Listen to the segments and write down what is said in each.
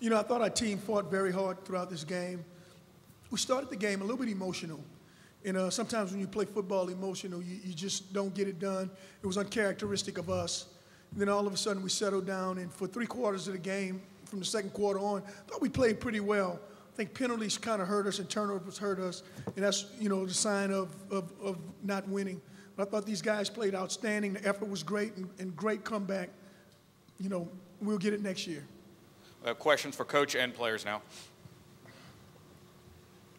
You know, I thought our team fought very hard throughout this game. We started the game a little bit emotional. And sometimes when you play football emotional, you just don't get it done. It was uncharacteristic of us. And then all of a sudden we settled down, and for 3 quarters of the game, from the second quarter on, I thought we played pretty well. I think penalties kind of hurt us and turnovers hurt us, and that's, you know, the sign of not winning. But I thought these guys played outstanding. The effort was great and great comeback. You know, we'll get it next year. Questions for coach and players now.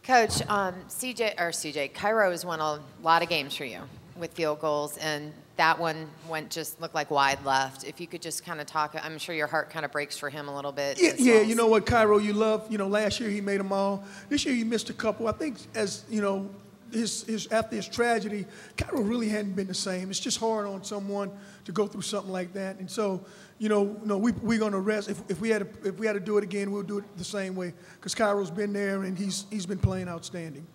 Coach, Cairo has won a lot of games for you with field goals, and that one looked like wide left. If you could just kind of talk, I'm sure your heart kind of breaks for him a little bit. Yeah, you know what, Cairo, you love, you know, last year he made them all. This year he missed a couple. I think as, you know, after his tragedy, Cairo really hadn't been the same. It's just hard on someone to go through something like that. And so, you know, we're going to rest. If we had to do it again, we'll do it the same way, because Cairo's been there and he's been playing outstanding.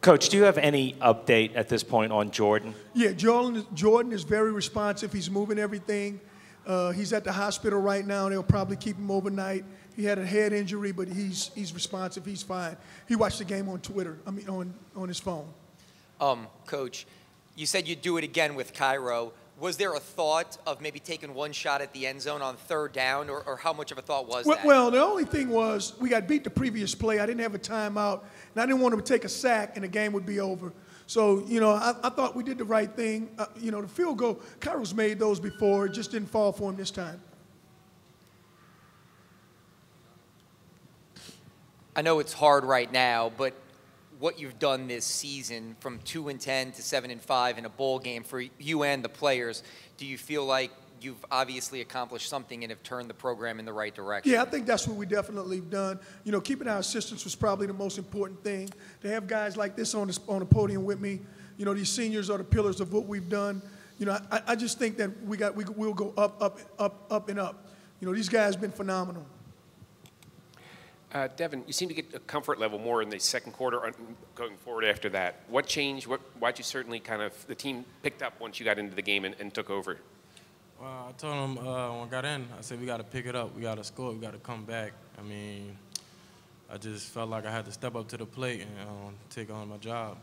Coach, do you have any update at this point on Jordan? Yeah, Jordan is very responsive. He's moving everything. He's at the hospital right now. They'll probably keep him overnight. He had a head injury, but he's responsive. He's fine. He watched the game on Twitter. I mean, on his phone. Coach, you said you'd do it again with Cairo. Was there a thought of maybe taking one shot at the end zone on 3rd down, or how much of a thought was that? Well, the only thing was we got beat the previous play. I didn't have a timeout, and I didn't want him to take a sack, and the game would be over. So, you know, I thought we did the right thing. You know, the field goal, Cairo's made those before. It just didn't fall for him this time. I know it's hard right now, but what you've done this season from 2-10 to 7-5 in a bowl game for you and the players, do you feel like you've obviously accomplished something and have turned the program in the right direction? Yeah, I think that's what we definitely have done. You know, keeping our assistants was probably the most important thing. To have guys like this on the podium with me, you know, these seniors are the pillars of what we've done. You know, I just think that we'll go up and up. You know, these guys have been phenomenal. Devin, you seem to get a comfort level more in the second quarter going forward after that. What changed? Why'd you certainly the team picked up once you got into the game and took over? Well, I told them when I got in, I said we got to pick it up. We got to score. We got to come back. I mean, I just felt like I had to step up to the plate and take on my job.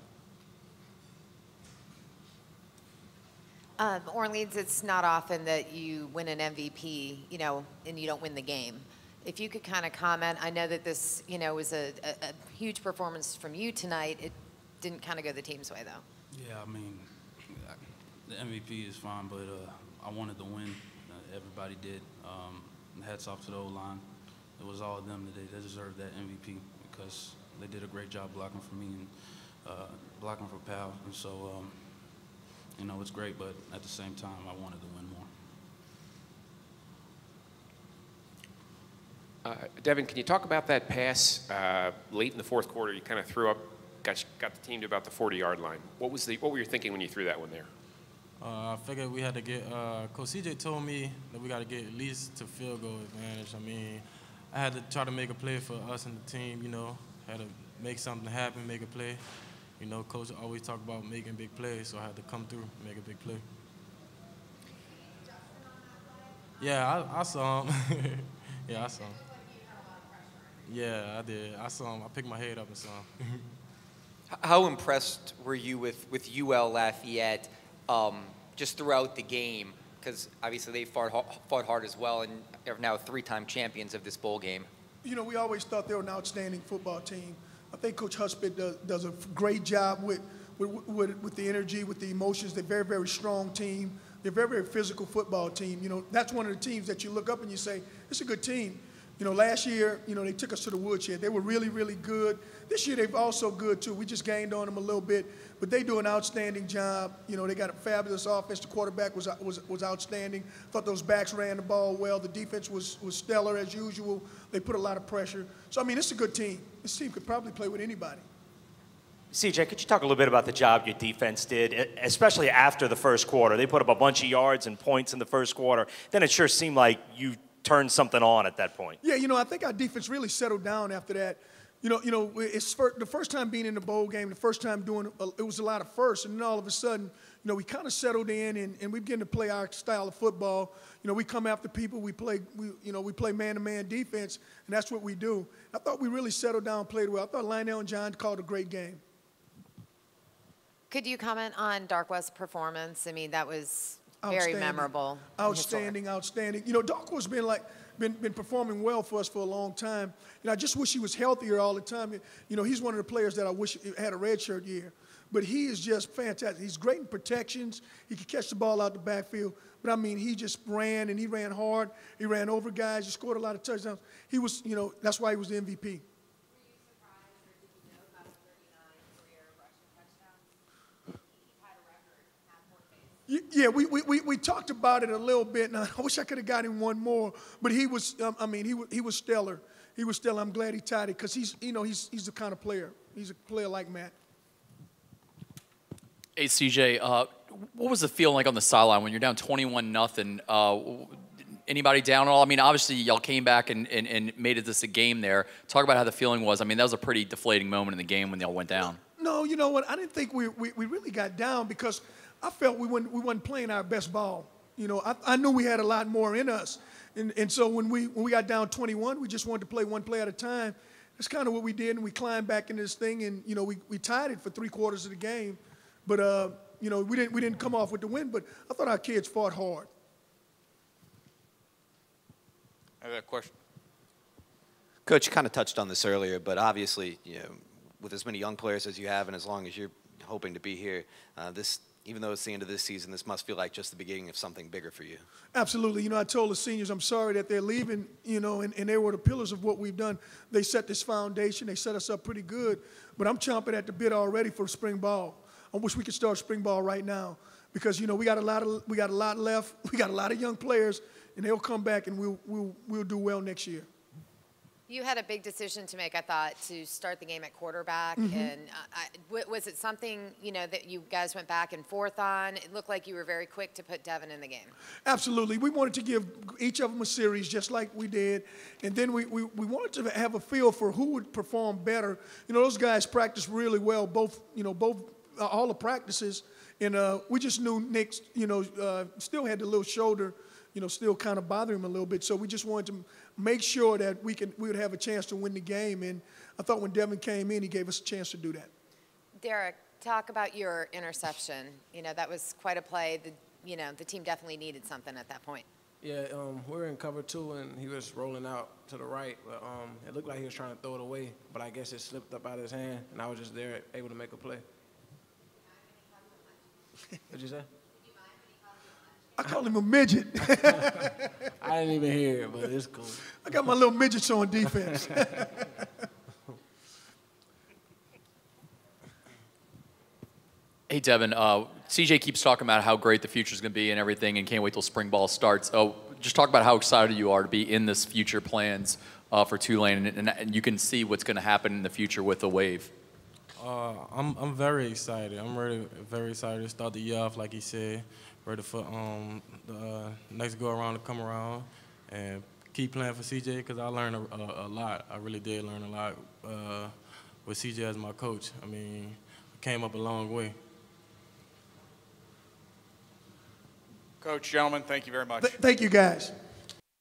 Orleans, it's not often that you win an MVP, you know, and you don't win the game. If you could kind of comment, I know that this, you know, was a huge performance from you tonight. It didn't kind of go the team's way, though. Yeah, I mean, the MVP is fine, but I wanted to win. Everybody did. Hats off to the O-line. It was all of them today. They deserved that MVP because they did a great job blocking for me and blocking for Powell. And so, you know, it's great, but at the same time, I wanted to win more. Devin, can you talk about that pass late in the 4th quarter? You kind of threw up, got the team to about the 40-yard line. What were you thinking when you threw that one there? I figured we had to get. Coach CJ told me that we got to get at least to field goal advantage. I mean, I had to try to make a play for us and the team. You know, had to make something happen, make a play. You know, Coach always talk about making big plays, so I had to come through, make a big play. Yeah, I saw him. Yeah, I saw him. Yeah, I did. I saw him. I picked my head up and saw him. How impressed were you with UL-Lafayette just throughout the game? Because obviously they fought hard as well and are now 3-time champions of this bowl game. You know, we always thought they were an outstanding football team. I think Coach Husband does a great job with the energy, with the emotions. They're a very, very strong team. They're a very, very physical football team. You know, that's one of the teams that you look up and you say, it's a good team. You know, last year, you know, they took us to the woodshed. They were really, really good. This year, they're also good, too. We just gained on them a little bit, but they do an outstanding job. You know, they got a fabulous offense. The quarterback was outstanding. Thought those backs ran the ball well. The defense was stellar, as usual. They put a lot of pressure. So, I mean, it's a good team. This team could probably play with anybody. CJ, could you talk a little bit about the job your defense did, especially after the first quarter? They put up a bunch of yards and points in the first quarter. Then it sure seemed like you turned something on at that point. Yeah, you know, I think our defense really settled down after that. It's the first time being in the bowl game, the first time doing it was a lot of firsts, and then all of a sudden, we kind of settled in and we begin to play our style of football. We come after people, we play man-to-man defense, and that's what we do. I thought we really settled down, played well. I thought Lionel and John called a great game. Could you comment on Darkwa's performance? I mean, that was very memorable. Outstanding. Darkwa's been performing well for us for a long time. I just wish he was healthier all the time. He's one of the players that I wish had a redshirt year. But he is just fantastic. He's great in protections. He can catch the ball out the backfield. But, I mean, he just ran, and he ran hard. He ran over guys. He scored a lot of touchdowns. He was, that's why he was the MVP. Were you surprised, or did you know about his 39 career rushing touchdowns? He had a record, half-court base. Yeah, we talked about it a little bit, and I wish I could have got him one more. But he was, he was stellar. He was stellar. I'm glad he tied it because he's the kind of player. He's a player like Matt. Hey, CJ, what was the feeling like on the sideline when you're down 21-0? Anybody down at all? I mean, obviously, y'all came back and made it this a game there. Talk about how the feeling was. I mean, that was a pretty deflating moment in the game when y'all went down. No, you know what? I didn't think we really got down because I felt we wasn't playing our best ball. I knew we had a lot more in us. And so when we got down 21, we just wanted to play one play at a time. That's kind of what we did, and we climbed back into this thing, and, we tied it for 3/4 of the game. But, we didn't come off with the win, but I thought our kids fought hard. I have a question. Coach, you kind of touched on this earlier, but obviously, with as many young players as you have and as long as you're hoping to be here, even though it's the end of this season, this must feel like just the beginning of something bigger for you. Absolutely. I told the seniors I'm sorry that they're leaving, and they were the pillars of what we've done. They set this foundation. They set us up pretty good. But I'm chomping at the bit already for spring ball. I wish we could start spring ball right now because, we got a lot left. We got a lot of young players, and they'll come back, and we'll do well next year. You had a big decision to make, I thought, to start the game at quarterback. Mm-hmm. And was it something, that you guys went back and forth on? It looked like you were very quick to put Devin in the game. Absolutely. We wanted to give each of them a series just like we did. And then we wanted to have a feel for who would perform better. Those guys practiced really well, all the practices. And we just knew Nick, still had the little shoulder, still kind of bothering him a little bit. So we just wanted to make sure that we would have a chance to win the game. And I thought when Devin came in, he gave us a chance to do that. Derrick, talk about your interception. That was quite a play. The team definitely needed something at that point. Yeah, we were in cover 2, and he was rolling out to the right. But, it looked like he was trying to throw it away, but I guess it slipped up out of his hand, and I was just there able to make a play. What'd you say? I called him a midget. I didn't even hear it, but it's cool. I got my little midgets on defense. Hey, Devin, CJ keeps talking about how great the future is going to be and everything and can't wait till spring ball starts. Just talk about how excited you are to be in this future plans for Tulane, and you can see what's going to happen in the future with the wave. I'm very excited. I'm very excited to start the year off, like he said, ready for the next go around to come around, and keep playing for CJ because I learned a lot. I really did learn a lot with CJ as my coach. I mean, I came up a long way. Coach, gentlemen, thank you very much. Thank you, guys.